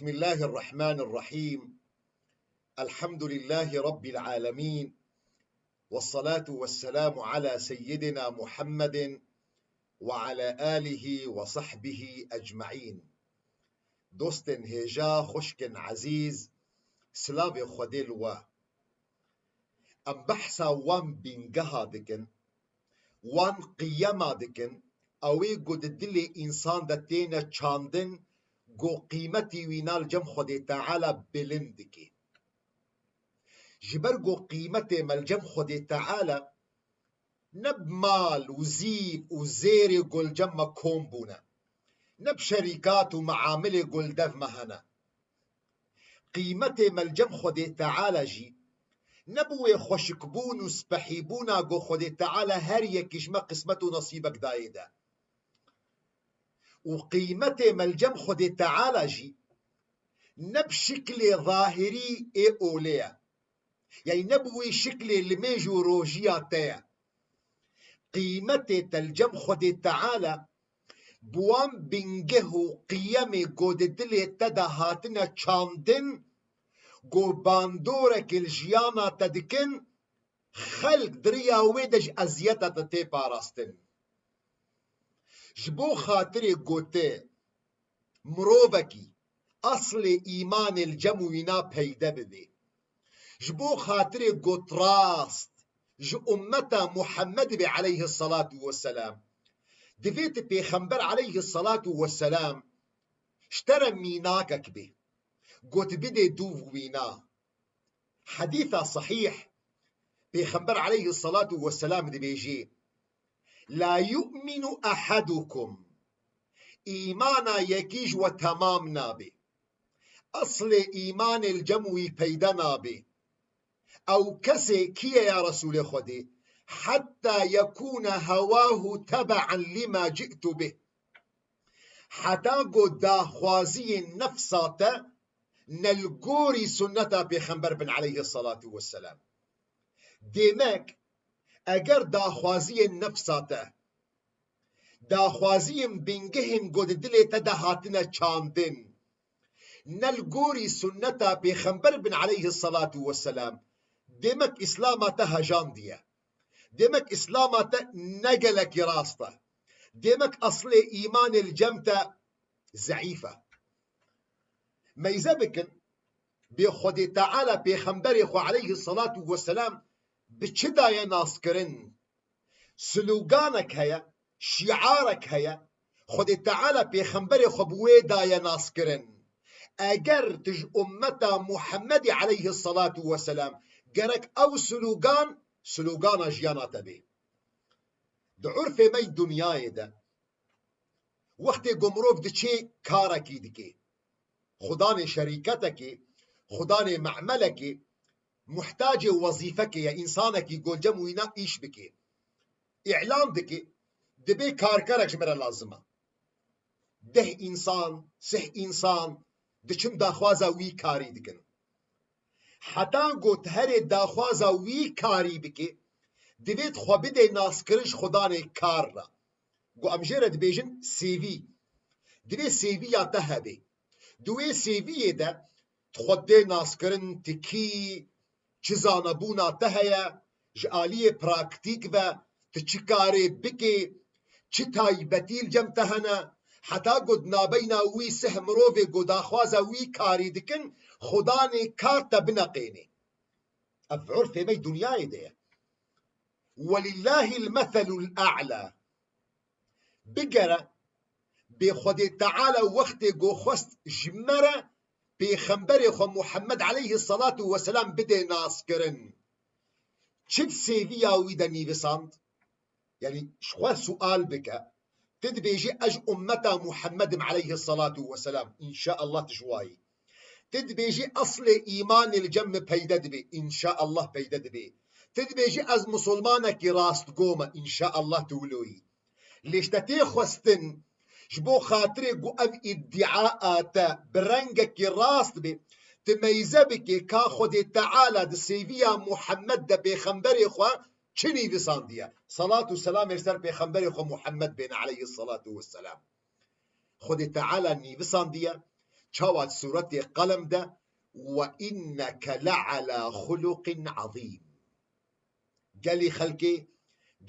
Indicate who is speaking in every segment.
Speaker 1: بسم الله الرحمن الرحيم. الحمد لله رب العالمين، والصلاة والسلام على سيدنا محمد وعلى آله وصحبه أجمعين. دوستن هجا خشكن عزيز سلاف خديل ام بحثا وان بينجها دكن وان قيما دكن اوي قد دلي انسان دتينا چاندن گو قیمتی وینال جم خود تعالی بلندکی جبر گو قیمت ملجم خود تعالی نب مال و زیب و زیر گل جم کون بونه نب شرکات و معامل گل دف مهنه قیمت ملجم خود تعالی جی نبوی خوشکبون و سپحیبونا گو خود تعالی هر یکیش ما قسمت و نصیبک دایده وقيمة ملجم خد تعالى جي نبشكل ظاهري اوليا يعني نبوي شكل الميجو روجيا تايا قيمة تلجم خد تعالى بوان بنجه قيمي قود دلي تدهاتنا چاندن قو باندورك الجيانا تدكن خلق دريا ويدج ازيتا تتي باراستن جبو خاطر گوته مروبکی اصل ایمان الجموینا پیدا بده جبو خاطر گوت راست جو امتا محمد بي عليه الصلاة والسلام دفيت بيخنبر عليه الصلاة والسلام اشترى ميناكك به قوت بدي دوف وينا حديثة صحيح بيخنبر عليه الصلاة والسلام دي بيجي لا يؤمن أحدكم إيمانا يكيج وتمام نابي أصل إيمان الجموي بيدا نابي أو كسي كي يا رسول خدي حتى يكون هواه تبعا لما جئت به حتى قد خوازي النفسات نلقوري سنة بخنبر بن عليه الصلاة والسلام ديماك اگر داخوازی نفساته داخوازیم بینگهن گود دلی تدهاتنا چاندن نلگوری سنتا پیغمبر بن علیه الصلاة والسلام دمک اسلامتا هجان دیه دمک اسلامتا نگلک راسته دمک اصل ایمان الجمتا ضعیفه میزه بکن بی خود تعالی پیغمبر خو علیه الصلاة والسلام بچه دایه ناس کرن سلوگانک هیا شعارک هیا خود تعالی پیغمبر خبوه دایه ناس کرن اگر تج امتا محمد علیه الصلاة والسلام گرک او سلوگان جیانا تبی ده عرف می دنیای ده وقت گمروف ده چه کارکی دکی خدان شریکتکی خدان معملکی محتاج وظيفك يا إنسانك يقول جموينا إيش بكي إعلان دكي دبي كاركرك جمرة لازمة ده إنسان سح إنسان دچم داخوازا وي كاري دكن حتى قوت هر داخوازا وي كاري بكي دبيت خوابده ناس کرش خدانه کار را قو امجره دبيجن سيفي دبي سيفي يا تهبي دوي سيفي ده تخوده ناس کرن تكي چیزانه بونا تهیا جالی پراکتیک و تچکاری بکی چی تایبتیل جم تهنه حتا گود نابینا وی سه مروفه گوداخوازا وی کاری دکن خدانه کار تا بنقینه اف عرفه بی دنیای ده ولله المثل الاعلى بگره بی خود تعالى وقت گو خست جمره پیغمبر خو محمد علیه الصلاة والسلام بده ناس کرن چه سیویا وی ده نیوساند يعني شخوار سؤال بك تدبيجي أج أمتا محمد عليه الصلاة والسلام إن شاء الله تشواي تدبيجي أصل إيمان الجم بيدد بي إن شاء الله بيدد بي تدبيجي أز مسلمانك راست قوما إن شاء الله تولوي ليش تتيخوستن جبو خاطري قو أم ادعاءات برنجك راست بي تميزه بك كاخد تعالى دسيفيا محمد دا بيخنبري خوا چنی وساندیه صلاة و سلام ارسر پیغمبر خو محمد بین علیه الصلاة والسلام خود تعالی نی وساندیه چاوات سورت قلم ده وإنك لعلى خلق عظيم قالي خلقي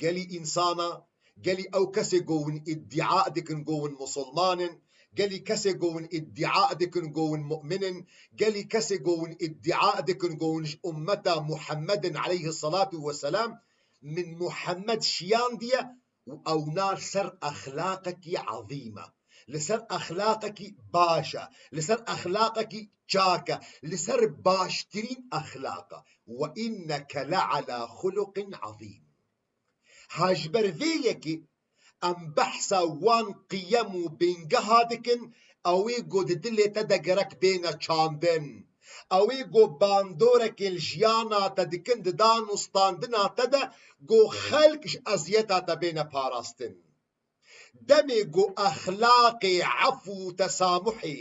Speaker 1: قالي إنسانا قالي أو كسي قوون ادعاء دكن قوون مسلمان قالي كسي قوون ادعاء دكن قوون مؤمن قالي كسي قوون ادعاء دكن قوون أمتا محمد عليه الصلاة والسلام من محمد شيان ديا أو نار سر أخلاقك عظيمة لسر أخلاقك باشا لسر أخلاقك جاكا لسر باشترين أخلاقا وإنك لعلى خلق عظيم هاجبر فيكي أم بحثا وان قيمو بينجهادكن أوي قد دلي تدقرك بين چاندن اوی گو باندورک الجیانا تا دکند دان استاندنا تا دا گو خلقش ازیتا تا بین پاراستن دمی گو اخلاق عفو تسامحی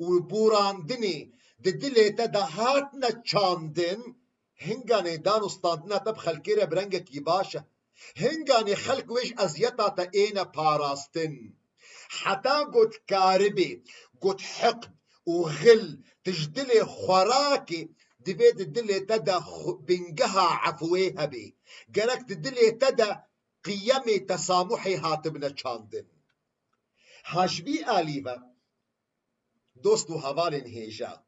Speaker 1: و بوراندنی د دلی تا دا هاتنا چاندن هنگانی دان استاندنا تا بخلقی را برنگکی باشه هنگانی خلق وش ازیتا تا این پاراستن حتا گوت کاربی گوت حقد وغل تجدلي خوراكي دبيت الدلي تدا بنجها عفويها بي قالك تدلي تدا قيمي تسامحي هاتبنا تشاندن هاشبي آليفا دوستو هوالين هيجا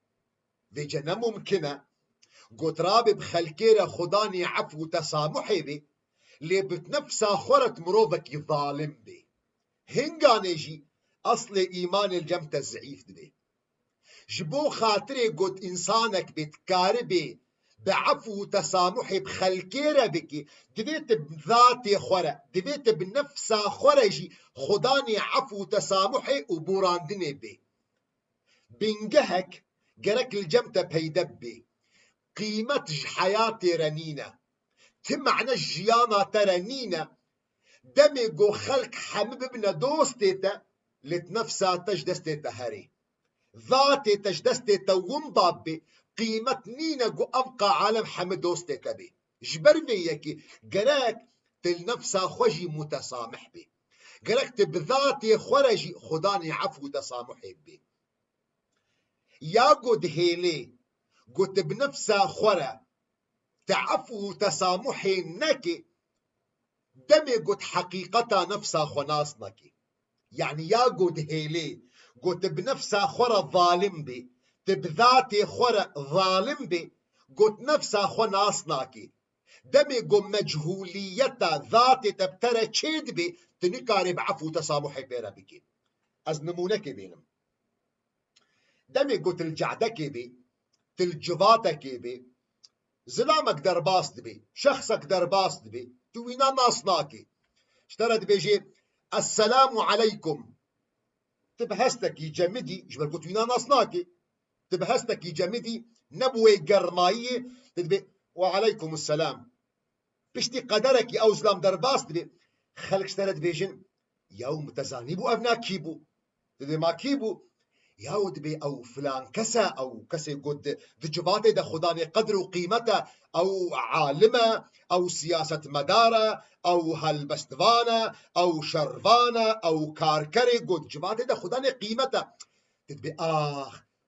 Speaker 1: ويجا ممكنة قطرابي بخلكيرا خداني عفو تسامحي بي لي بتنفسا خورت مروفك ظالم بي هنگانيجي أصل إيمان الجم تزعيف دبي جبو خاطري قد إنسانك بتكاربي بعفو وتسامحي بخلكيرة بكي دبيت بذاتي خورة دبيت بنفسا خورجي خداني عفو وتسامحي وبوراندني بي بنجهك جرك الجمتة بيدب بي قيمة حياتي رنينة تمعنا الجيانة ترنينة دمي قو خلق حمب ابن دوستيتا لتنفسا تجدستيتا هري ذاتي تجدستي توم ضابي قيمة نينا جو أبقى عالم حمدوستي تبي جبر فيكي قراك تل نفسها خوجي متسامح بي قراك تبذاتي خرجي خداني عفو تسامحي بي يا قد هيلي قد بنفسها خرا تعفو تسامحي نكي دمي قد حقيقتا نفسها خناس نكي يعني يا قد هيلي قلت بنفسها خورا ظالم بي تبذاتي خورا ظالم بي قلت نفسها خو ناصناكي دمي قم مجهوليتا ذاتي تبترى تشيد بي تنكاري بعفو تسامحي بيرا بكي از نمونك بينم دمي قلت الجعدك بي تلجفاتك بي زلامك درباست بي شخصك درباست بي توينا ناصناكي اشترت بيجي السلام عليكم تبهستك جمدي جبر قلت وينا ناصناكي تبهستك جمدي نبوي قرمائية تدبي وعليكم السلام بشتي قدرك او زلام درباس تدبي خلق اشترت بيجن يوم تزانيبو ابنا كيبو تدبي ما كيبو ياو دبي او فلان كسا او كسا قد دجباتي دا خداني قدر وقيمته او عالمة او سياسة مدارة او هالبستفانة او شرفانة او كاركري قد جباتي دا خداني قيمته تدبي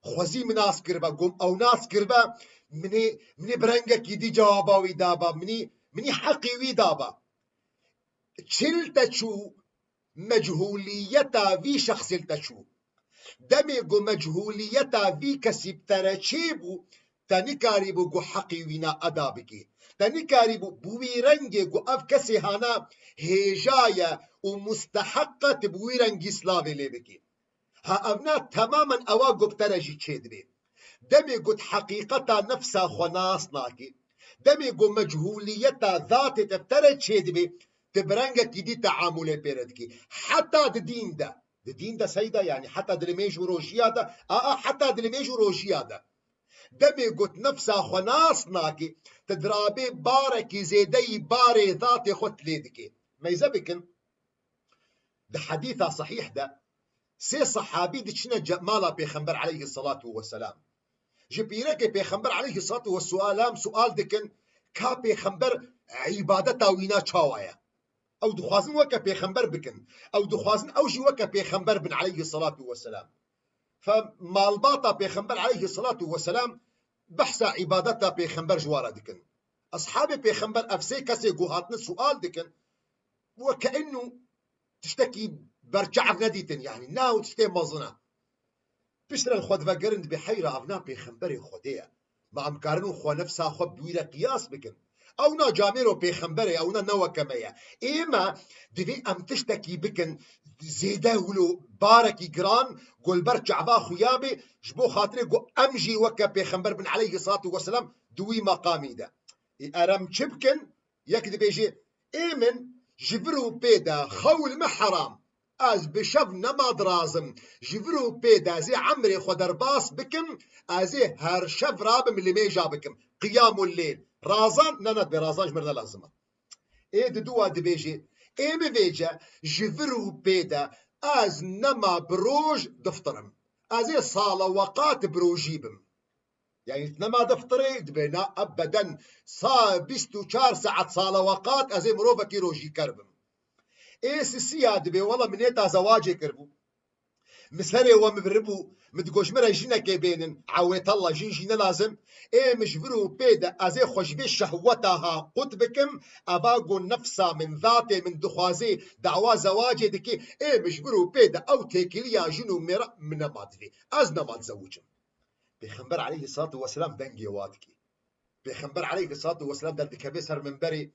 Speaker 1: خوزي مناس كربا قوم او ناس كربا مني برنگك يدي جوابا ويدابا مني حقي ويدابا چلتا چو مجهوليتا في شخص التشو دمي جو مجهوليتا في كسب ترچيبو تنكاري بو حقي وينا أدا بكي تنكاري بوي رنجي جو أف كسي هانا هجايا ومستحقة بوي رنجي سلاوي لي بكي ها أبنا تماما أوا جو بترجي تشيدبي دمي قد حقيقتا نفسا خناس ناكي دمي قو مجهوليتا ذات تفترى تشيدبي تبرنجا كي تعامل بيردكي حتى دين دا سيدا يعني حتى دلميجو روجيا دا حتى دلميجو روجيا دا دمي قد نفسا خناس ناكي تدرابي باركي زيدي باري ذات خط ليدكي ما يزبكن ده حديثة صحيح ده سي صحابي دشنا مالا بيخنبر عليه الصلاة والسلام جبيرك بيخنبر عليه الصلاة والسلام سؤال دكن كا بيخنبر عبادتا وينا چاوايا او دخوازن وكا بيخنبر بكن او دخوازن او جي وكا بيخنبر بن عليه الصلاة والسلام فمالباطا بيخنبر عليه الصلاة والسلام بحث عبادتا بيخنبر جوارا دكن اصحابي بيخنبر افسي كسي قوهاتنا سؤال دكن وكأنه تشتكي برجع نديتن يعني ناو تشتي مظنة بشتر الخود فقرند بحيرة افنا بيخنبري خودية ما امكارنو خو نفسها خو بويرة قياس بكن او نا جاميرو بيخنبري او نا نوا كمية اما دبي ام تشتكي بكن زيده ولو باركي جران قول برجع با خيابي جبو خاطري قو امجي وكا بيخنبر بن عليه الصلاة والسلام دوي مقامي ده ارم شبكن يكذب يجي ايمن جبرو بيدا خول ما حرام از بشف نما درازم جبرو بيدا زي عمري خدر باس بكم ازي هر شف رابم اللي ميجا بكم قيام الليل رازان نانا برازان جمرنا لازمه ايه دوا دبيجي ايه بيجا جبرو بيدا از نما بروج دفترم ازي صالوقات بروجيبم يعني نما دفتري دبينا ابدا صا 24 ساعه صالوقات ازي مروفكي روجي كربم ايه سياد بي والله من يتا زواجي كربو مسهري ومبربو متقوش مرا جينا كيبينن عويت الله جينا لازم ايه مجبرو بيدا ازي خوش بي شهوتها قد بكم اباقو نفسا من ذاتي من دخوازي دعوا زواجي دكي ايه مجبرو بيدا او تيكليا جنو مرا من مادفي ازنا ما تزوجم بيخنبر عليه الصلاة والسلام دنجي واتكي بيخنبر عليه الصلاة والسلام دل دكبيسر من بري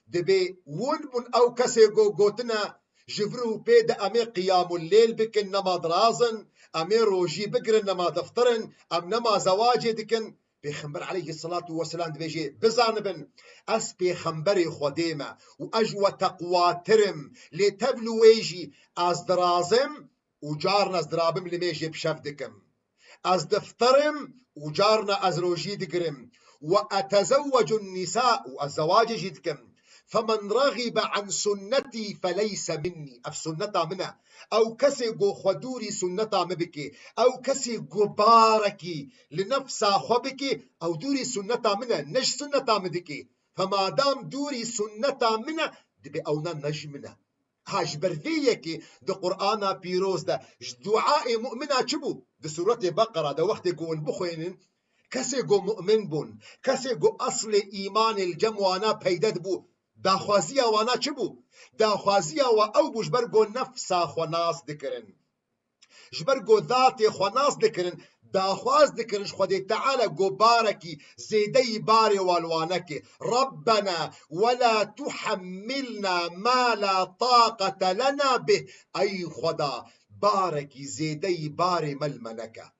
Speaker 1: دبي ونبن او كسي قوتنا جفرو بيد امي قيام الليل بكن نما درازن امي روجي بقرن نما دفترن ام نما زواجي دكن بيخنبر عليه الصلاة والسلام دبيجي بزانبن اس بيخنبري خديمة واجوى تقوى ترم لتبلو ويجي از درازم وجارنا از درابم لميجي بشف دكم از دفترم وجارنا از روجي دقرم واتزوج النساء والزواج جدكم فمن رغب عن سنتي فليس مني اف سنتا منها او كسي جو خدوري سنتا مبكي او كسي جو باركي لنفسا خبكي او دوري سنتا منها نج سنتا مدكي فما دام دوري سنتا منها دبي اونا نج منها هاش برفيكي ده قرآن بيروز ده دعاء مؤمنة شبو ده سورة بقرة ده وقت يقول بخوينن كسي جو مؤمن بون كسي جو اصل ايمان الجموانا بيدد بو داخوازيا وانا چبو داخوازيا و او بو جبرگو نفسا خوناس دکرن جبرگو ذات خوناس دکرن داخواز دکرن خودی تعالى گو باركي زيدي باري والوانك ربنا ولا تحملنا ما لا طاقة لنا به اي خدا باركي زيدي باري ململك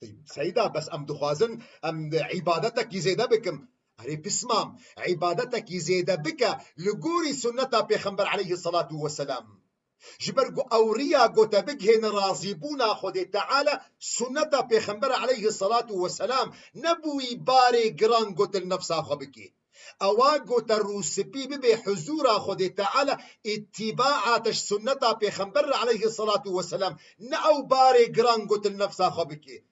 Speaker 1: طيب سيدا بس ام دخوازن ام عبادتك زيدا بكم هري بسمام عبادتك زيادة بك لقوري سنة بيخنبر عليه الصلاة والسلام جبرقو أوريا قوتا بكهن رازيبونا خدي تعالى سنة بيخنبر عليه الصلاة والسلام نبوي باري جران قوت النفس خبكي أوا قوتا روسبي ببي حزورا خدي تعالى اتباعاتش سنة بيخنبر عليه الصلاة والسلام نأو باري جران قوت النفس خبكي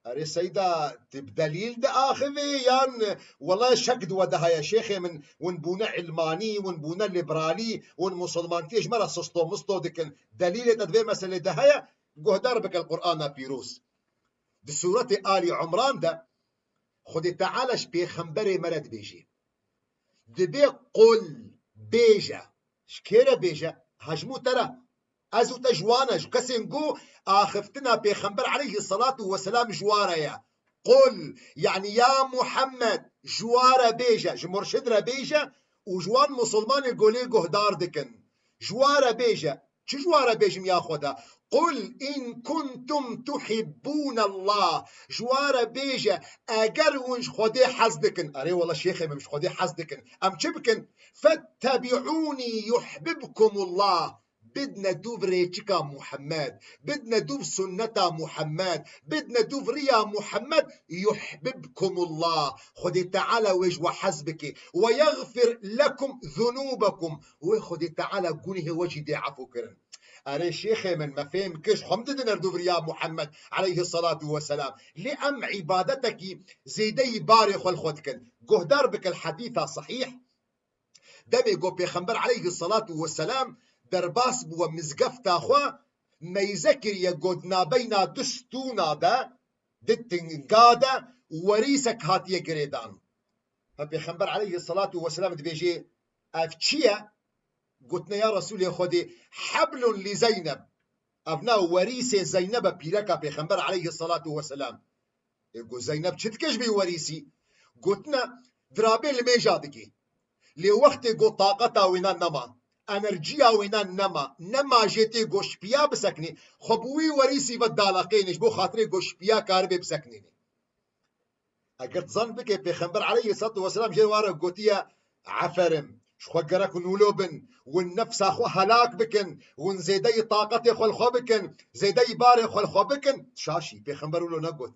Speaker 1: أري سيدا بدليل ده آخذي يان والله شكد ودها يا شيخي من ونبونا علماني ونبونا ليبرالي ونمسلمان تيج مرة سستو مستو دكن دليل تدبير مسألة دهيا قهدار بك القرآن بيروس دي سورة آل عمران ده خدي تعالش بيخنبري مرد بيجي دبي قل بيجا شكيرا بيجا هجمو ترى ازو تجوانش كسنجو اخفتنا بيخنبر عليه الصلاة والسلام جواريا قل يعني يا محمد جوار بيجا جمرشد ربيجا وجوان مسلمان الجولي جهدار دكن جوار بيجا چه جوار بيجم يا خدا قل إن كنتم تحبون الله جوار بيجا اگر ونش خدي حزدكن اري والله شيخي مش خدي حزدكن ام چه بكن فاتبعوني يحببكم الله بدنا دوب ريتشكا محمد بدنا دوب سنة محمد بدنا دوب ريا محمد يحببكم الله خدي تعالى ويج وحسبك ويغفر لكم ذنوبكم وخدي تعالى قونه وجه دي عفو كرن أري شيخي من ما فهم كش حمد دينار دوب ريا محمد عليه الصلاة والسلام لأم عبادتك زيدي بارخ والخدكن قهدار بك الحديث صحيح دمي قو بيخنبر عليه الصلاة والسلام درباس بو مزقف تاخوا ما يذكر يقودنا بين دستونا دا دتنقادا وريسك هاتيه قريدان فبيخنبر عليه الصلاة والسلام دبيجي افتشيا قلتنا يا رسول خدي حبل لزينب ابنا وريس زينب بيركا بيخنبر عليه الصلاة والسلام يقول زينب شتكش بي وريسي قلتنا درابي الميجادكي لوقت قو طاقتا وينا نما انرجيا وينا نما جيتي گوشپیا بسکنی خبوی وریسی و دالقینش بو خاطر گوشپیا کار به بسکنی اگر ظن بك پیغمبر عليه الصلاه والسلام جواره قوتيا عفرم شخو قرك ونولوبن والنفس اخو هلاك بكن ونزيدي طاقتي خو الخو بكن زيدي باري خو الخو بكن شاشي پیغمبر ولو نقوت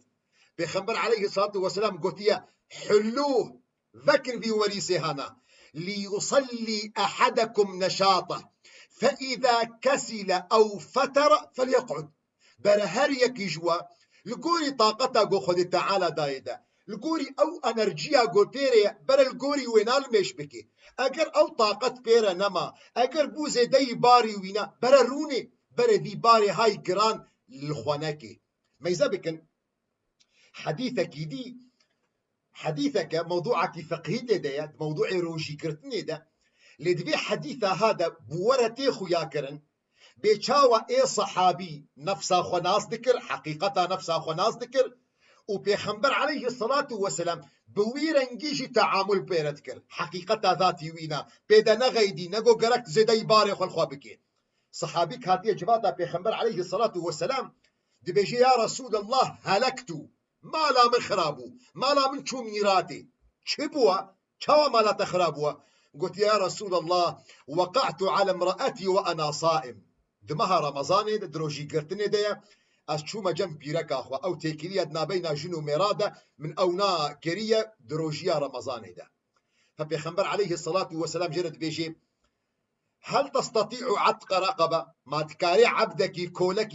Speaker 1: پیغمبر عليه الصلاه والسلام قوتيا حلوه ذكر في وريسي هنا ليصلي أحدكم نشاطه فإذا كسل أو فتر فليقعد برهر يكي جوا لقوري طاقتا قو خدي تعالى دايدا لقوري أو أنرجيا قو بيري بر القوري وينال مش بكي أجر أو طاقت بيرا نما أجر بوزي دي باري وينا بر روني بر دي باري هاي قران للخواناكي ما يزابكن حديثك دي حديثك موضوعك فقهي ديت موضوع روجي كرتني ده لدبي حديثة هذا بورتي خويا كرن بيشاوى ايه صحابي نفسه خناس ذكر حقيقتها نفسها خناس ذكر وبيخنبر عليه الصلاة والسلام بويرنجيجي تعامل بيرتكر حقيقتها ذاتي وينا بيدا نغيدي نقو قركت زيدي باري خلخوابكي صحابي كاتيه جباتا بيخنبر عليه الصلاة والسلام دبيجي يا رسول الله هلكتو ما لا من خرابو ما لا من شو ميراتي شبوا شو ما لا تخرابوا قلت يا رسول الله وقعت على امرأتي وأنا صائم دمها رمضان دروجي قرتني ديا أشو ما جنب بيرك أخوة أو تيكرية نابينا جنو ميرادة من أونا كرية دروجيا رمضان ده فبيخنبر عليه الصلاة والسلام جرد بيجي هل تستطيع عتق رقبة ما تكاري عبدك كولك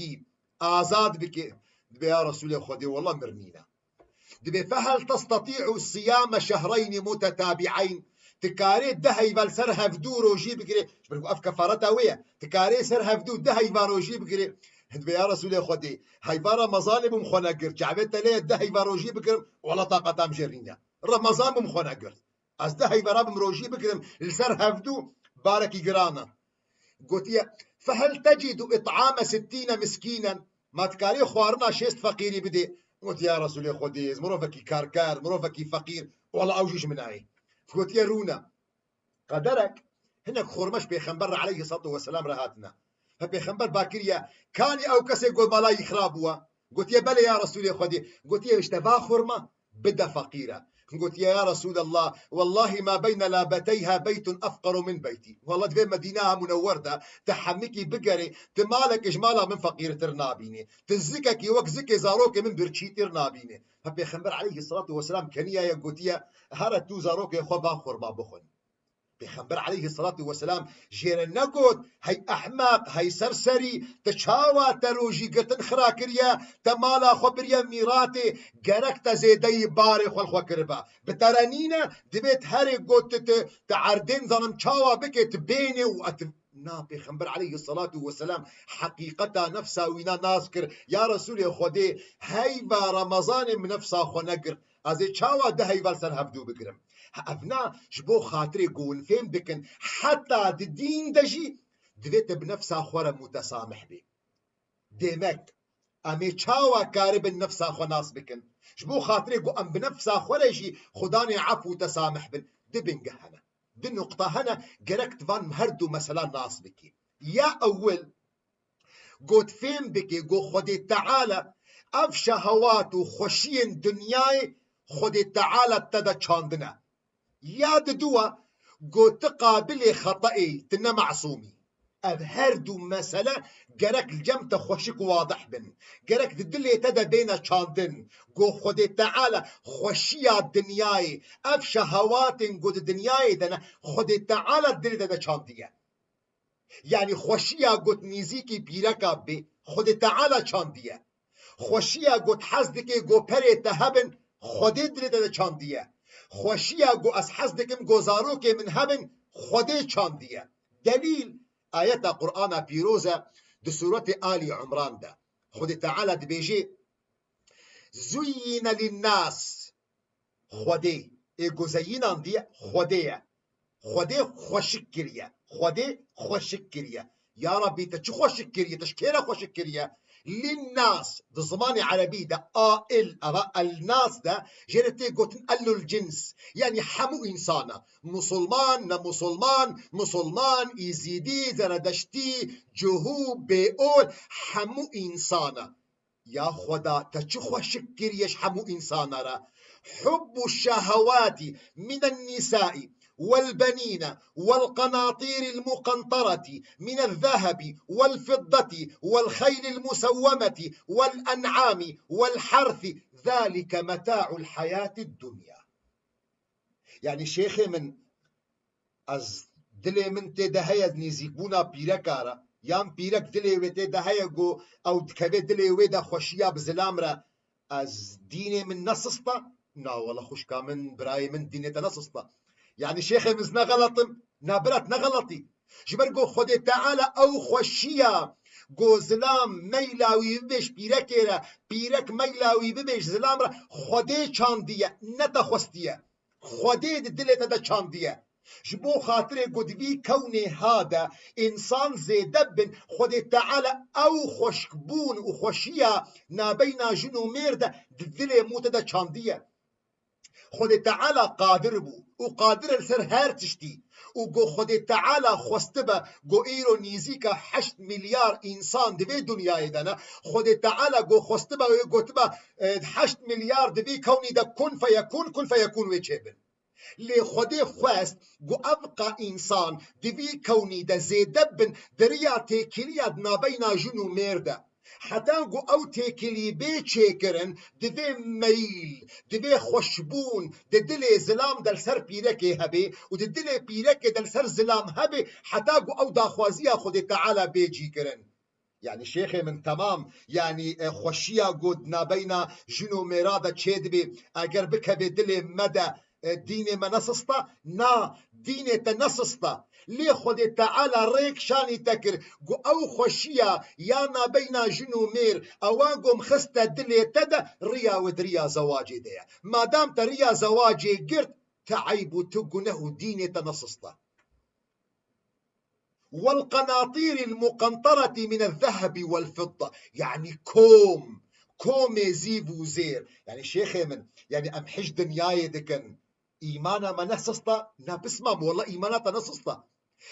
Speaker 1: آزاد بك دبي يا رسول خدي والله مرنينا دبي فهل تستطيع صيام شهرين متتابعين تكاري دهي بالسر هفدو روجي بكري شبركو اف كفارتها ويا تكاري سر هفدو دهي باروجي بكري دبي يا رسول خدي هاي رمضان بمخنقر جعبت ليه دهي باروجي بكري ولا طاقه مجرينا رمضان بمخنقر از دهي براب مروجي بكري السر هفدو بارك جرانا قلت يا فهل تجد اطعام 60 مسكينا ما تكاري خوارنا شيست فقيري بدي قلت يا رسول خدي مروفكي كاركار مروفكي فقير والله اوجيش مناي قلت يا رونا قدرك هناك خورمش بيخنبر عليه الصلاه والسلام رهاتنا فبيخنبر باكريا كاني او كسي يقول ما لا يخرابوا قلت يا بلى يا رسول خدي قلت يا اشتباه خرمه بدا فقيره قلت يا رسول الله والله ما بين لابتيها بيت أفقر من بيتي والله دبي مدينة منوردة تحمكي بقري تمالك إجمالا من فقير ترنابيني تزكك يوك زكي زاروك من برشي ترنابيني فبيخنبر عليه الصلاة والسلام كنيا يقولتيا هرتو زاروك يخو باخور ما بخن بيخنبر عليه الصلاة والسلام جير النقود هي أحمق هي سرسري تشاوى تروجي قتن خراكريا تمالا خبريا ميراتي قرك تزيدي باري خلخو كربا بترانينا دبيت هاري قوت تعردين ظنم تشاوى بك تبيني نا بيخنبر عليه الصلاة والسلام حقيقتها نفسها وينا ناسكر يا رسول خدي هيبا رمضان من نفسها خو نقر ازي تشاوى ده هيبا سر هفدو بكرم أبنا جبو خاطري قول فين بكن حتى الدين دجي دوێتە بنفسا خۆرە متەسامح بێ. دێمەک ئەمێ چاوە کاری بن نفسا خۆ ناس بکن ji بۆ خاطرێ گو ئەم بنفسا خۆرەژی خودانێ عەفو و تەسامح بن دبنگە هەنە دو نقطە هەنە گەرەک توان هەردوو مەسەلا ناس بکێ. یا ئەول گۆت فێم بکێ گۆ خودێ تەعالە ئەف شەهەوات و خۆشیên دنیای خودێ تەعالە تەدە چاندنە. یا ددووە گۆ تو قابلێ خەتەئێ تو نەمەعسوومی. ئەv هەردوو مەسەلە گەرەک جەمتە خۆشک و واضح بن گەرەک دلێ تەدە بێنە چاندن گۆ خودێ تەعالە خۆشییا دنیای ئەف شەهەواتên گۆ دنیای دەنە خودێ تەعالە دلێ تەدە چاندیە. یعنی خۆشییا گوت نزیکی پیرەکە بێ خودێ تەعالە چاندیە. خۆشییا گوت حەز دکێ گۆ پەرێ تە هەبن خودێ دلێ تەدە چاندیە. خۆشییا گۆ ئەس حەز دکم گۆ زارۆکێ من هەبن خودێ چاندیە. دلیل آيات قرآن بيروزة دو سورة آل عمران ده خود تعالى دبيجي زين للناس خودي ايقو زينان دي خودي خوشكرية خودي خوشكرية يا ربي تشو خوشكرية تشكيرا خوشكرية للناس ده زمان عربي ده الناس ده جرتي قوتن قالو الجنس يعني حمو إنسانا مسلمان مسلمان إيزيدي زردشتي جهو بيقول حمو إنسانا يا خدا تشو خوشكريش حمو إنسانا را حب الشهوات من النساء والبنين والقناطير المقنطرة من الذهب والفضة والخيل المسومة والأنعام والحرث ذلك متاع الحياة الدنيا. يعني شيخي من از دلي من تدهيا نزيكبونا بيركارا يام بيرك دلي ويتي دهيا جو او دكبه دلي ويدا خوشيا بزلامرا از ديني من نصصتا نا والله خوشكا من براي من ديني تنصصتا. يعني شيخي مزنا غلطم نابرات نغلطي جبر قو خودي تعالى او خوشيا قو زلام ميلاوي ببش بيركيرا بيرك ميلاوي ببش زلام را خودي چاندية نتا خوستية خودي دلتا دا چاندية جبو خاطري قد بي كوني هذا انسان زيدبن خودي تعالى او خوشكبون و خوشيا نابينا جنو ميردا دلي موتا دا چاندية. خود تعالى قادر بو و قادر لسر هر تشتي و گو خود تعالى خوستبه گو ایرو نیزیکا 8 مليار انسان دوی دنیای دانا خود تعالى گو خوستبه و گو تبه 8 مليار دوی کونی دا کن فیکون وی چه بن لی خود خواست گو ابقى انسان دوی کونی دا زیده بن دریا تکلیاد نابینا جنو مرده حتى نقو او تيكلي بي چيكرن دوي ميل دوي خوشبون دلي زلام دل سر بيركي هبي و دلي بيركي دل سر زلام هبي حتى نقو او داخوازيا خود تعالى بيجي كرن. يعني شيخي من تمام يعني خوشيا قد نابينا جنو ميرادا چيد بي اگر بكبي دلي مدى دين منصستا نا دين تنصستا لي خود تعالى ريك شاني تكر قو او خوشيا يا نابينا جنو مير اوانقو مخستا دلي تدا ريا ودريا زواجي ديا ما دام تريا زواجي قرت تعيب تقنه دين تنصستا. والقناطير المقنطرة من الذهب والفضة يعني كوم زيب وزير. يعني شيخي من يعني ام حج دنياي دكن ايمانا ما نصستا نابسمام والله ايمانا تنصستا.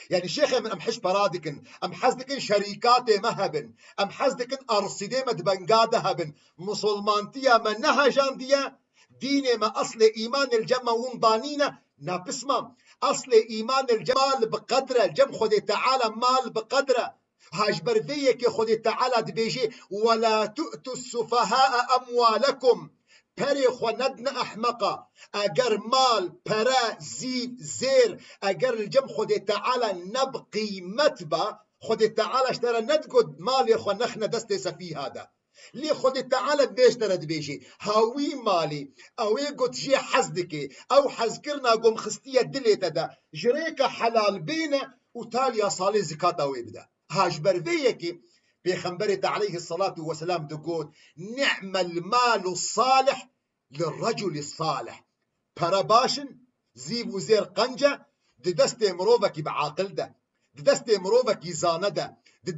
Speaker 1: يعني شيخي من ام حج برادكن ام حزدكن شركات مهبن ام حزدكن ارصدي مدبنقاده هبن مسلمانتيا ما نهجان ديا ديني ما اصل ايمان الجمع ومضانينا نابسمام اصل ايمان الجمال بقدره الجم خد تعالى مال بقدره هاج برفيك خد تعالى دبيجي ولا تؤتوا السفهاء اموالكم پری خوندن احمقا اگر مال پرا زیب زیر اگر الجم خود تعالى نب قیمت با خود تعالى اشترى ندقد مال خو نخنا دست سفي هذا لي خود تعالى بيشترى دبيجي هاوي مالي او يقد جي حزدكي او حزكرنا قوم خستية دليتا دا جريكا حلال بينا وتاليا صالي زكاة ويبدا هاج برفيكي بيخنبرت عليه الصلاة والسلام تقول نعم المال الصالح للرجل الصالح براباشن زيب وزير قنجة دي دستي مروفك بعاقل ده دەستێ مرۆڤێکی زانەدا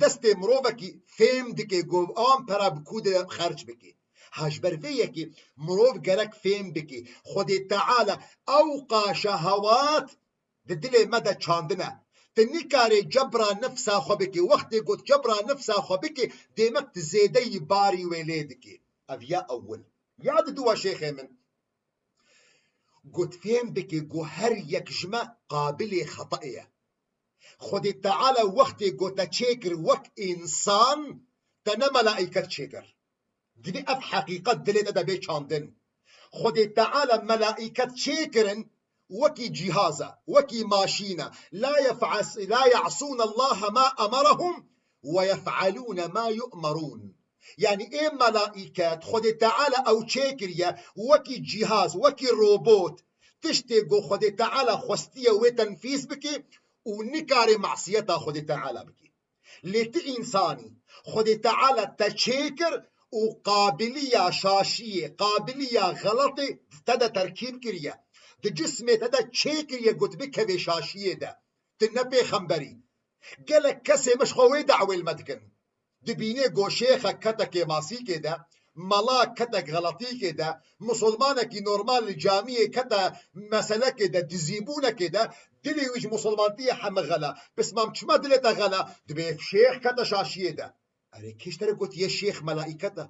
Speaker 1: دەستێ مرۆڤێکی فێم دکێ گۆ ئام پەرا بکوودە خەرج بکێ هەژبەرڤەیەکی مرۆڤ گەرەک فێم بکێ خودێ تەعالە ئەو قاشە هەوات دلێ مەدە چاندنە تنیکارێ جەبرا نەفسا خۆ بکێ وەختێ گوت جەبرا نەفسا خۆ بکێ دێمەک زێدەی باری وێ لێ دکێ ئەڤیا ئەول یاد دووە شێخێ من گوت فێم بکێ گۆ هەر یەک ژمە قابلێ خەتەیە خودی تعالى وقتی گوتا چێکر وەک ئینسان تەنە مەلائیکەت چێکر دبێ ئەف حەقیقەت دلێتە دەبێ چاندن خودی تعالى مەلائیکەت چێکرن وەکی جیهازە وەکی ماشینە لا يعصون الله ما أمرهم ويفعلون ما يؤمرون يعني ايه ملائكات خودي تعالى او چێکریە وەکی جیهاز وەکی روبوت تشتێ گۆ خودی تعالى خوستیە وێ تەنفیز بکێ ونكاري معصيتها خودي تعالى بكي ليت إنساني خودي تعالى تشيكر وقابلية شاشية قابلية غلطة تدا تركيب كريا دي جسمي تدا تشيكر يقول بك في شاشية دا تنبي خنبري قالك كسي مش خوي دعوة المدكن دي بيني قو شيخة كتك ماسي كده ملاك كتك غلطي كده مسلمانك نورمال جامعي كتا مسألة كده دزيبونة كده دلي ويش مسلمانتية حم غلا بس ما مش ما دلتا غلا دبي شيخ كتا شاشية ده أري كيش ترى قلت يا شيخ ملائكته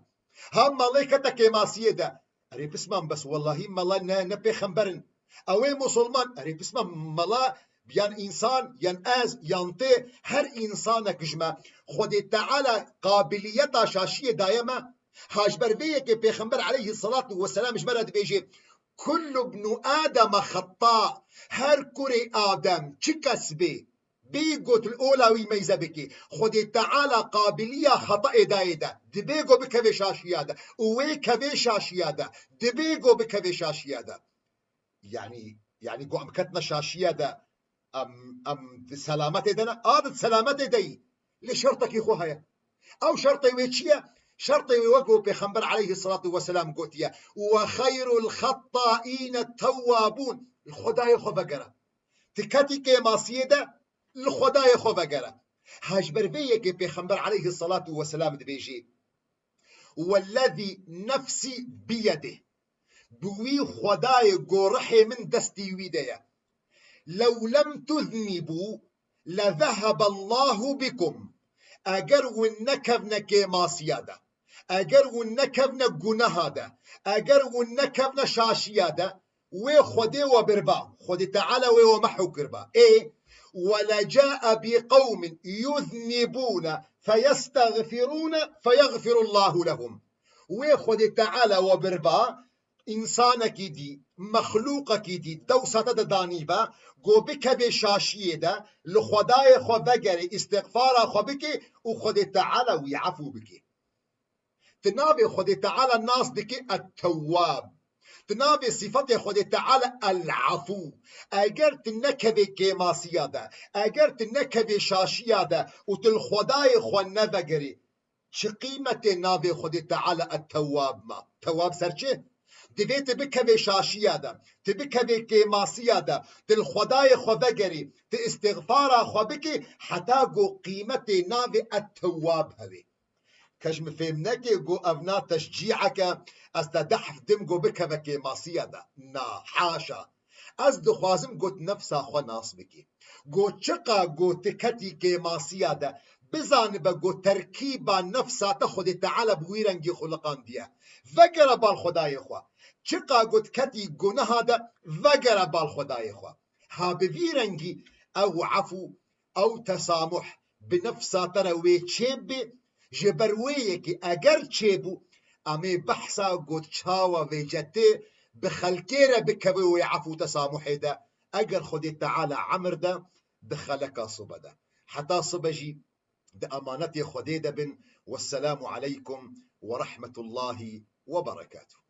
Speaker 1: هم ملائكته كماسية ده أري بس ما بس والله ملا نبي خنبرن أوي مسلمان أري بس ما ملا بيان إنسان ين أز ينطي هر إنسانك جمع خدي تعالى قابليته شاشية دايما هاجبر بيه كي بيخنبر عليه الصلاة والسلام جمرة بيجي كل ابن آدم خطاء هر كري آدم چه كسبه بيقوت الأولى ويميزة بكي خدي تعالى قابلية خطأ دايدة دبيقو بكوي شاشيادة ووي كوي شاشيادة دبيقو بكوي شاشيادة يعني قو أمكتنا شاشيادة أم سلامت دنا آدت سلامت داي لشرطك يخو هيا أو شرطي ويتشيا شرطي وقو بيخنبر عليه الصلاة والسلام قوتيا وخير الخطائين التوابون الخداي خو بقرة تكاتي كي ماسيدة الخداي خو بقرة هاجبر بيك بيخنبر عليه الصلاة والسلام دبيجي والذي نفسي بيده بوي خداي قرحي من دستي ويديا لو لم تذنبوا لذهب الله بكم اگر ونكبنا كي ماسيادة اگر ونكبنا گناهاده اگر ونكبنا شاشياده وي خدي وبربا خدي تعالى ومحو كربا ايه ولجاء بقوم يذنبون فيستغفرون فيغفر الله لهم وي خدي تعالى وبربا انسانك دي مخلوقك دي دوسة دانيبا گو بكبه شاشيه ده لخداي خو بگري استغفار خو بكي وخدي تعالى ويعفو بكي تنابي خدي تعالى الناس دكي التواب تنابي صفات خدي تعالى العفو اگر تنكبه كيماسيا ده اگر تنكبه شاشيا ده وتل خداي خو نبگري چه قيمة نابي خدي تعالى التواب ما تواب سرچه دبيت بكبه شاشيا ده تبكبه كيماسيا ده تل خداي خو بگري تاستغفار خو بكي حتى قو قيمة نابي التواب هذي كشم فهمناك جو أبنا تشجيعك استدحف دم جو بكبك ماسية ده نا حاشا از دخوازم قلت نفسا خو ناس بكي جو چقا جو تكتي كي ماسية ده بزان بگو تركيبا نفسا تخد تعالى بويرنجي خلقان ديا وگر بالخداي خو چقا جو تكتي گناه ده وگر بالخداي خو ها بويرنجي او عفو او تسامح بنفسا تروي چيب جبرويكي اگر چيبو امي بحثا قد چاوا ويجتي بخلكيرا بكبي ويعفو تسامحي ده اگر خدي تعالى عمر ده بخلقا صبا ده حتى صبجي ده امانتي خدي ده بن والسلام عليكم ورحمة الله وبركاته.